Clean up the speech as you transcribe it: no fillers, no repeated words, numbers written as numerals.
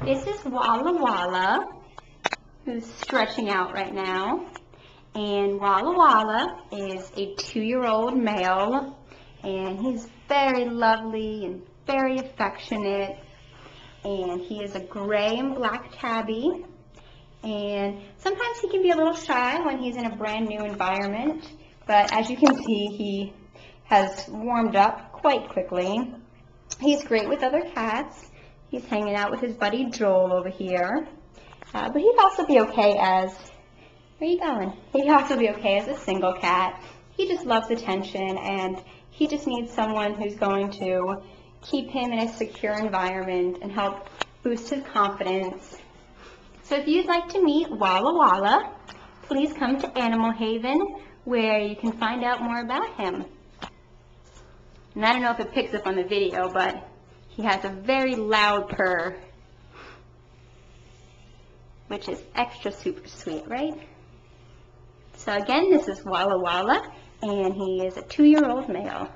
This is Walla Walla, who's stretching out right now. And Walla Walla is a 2-year-old male, and he's very lovely and very affectionate. And he is a gray and black tabby. And sometimes he can be a little shy when he's in a brand new environment, but as you can see, he has warmed up quite quickly. He's great with other cats. He's hanging out with his buddy Joel over here. But he'd also be okay as, where are you going? He'd also be okay as a single cat. He just loves attention, and he just needs someone who's going to keep him in a secure environment and help boost his confidence. So if you'd like to meet Walla Walla, please come to Animal Haven, where you can find out more about him. And I don't know if it picks up on the video, but he has a very loud purr, which is extra super sweet, right? So again, this is Walla Walla, and he is a 2-year-old male.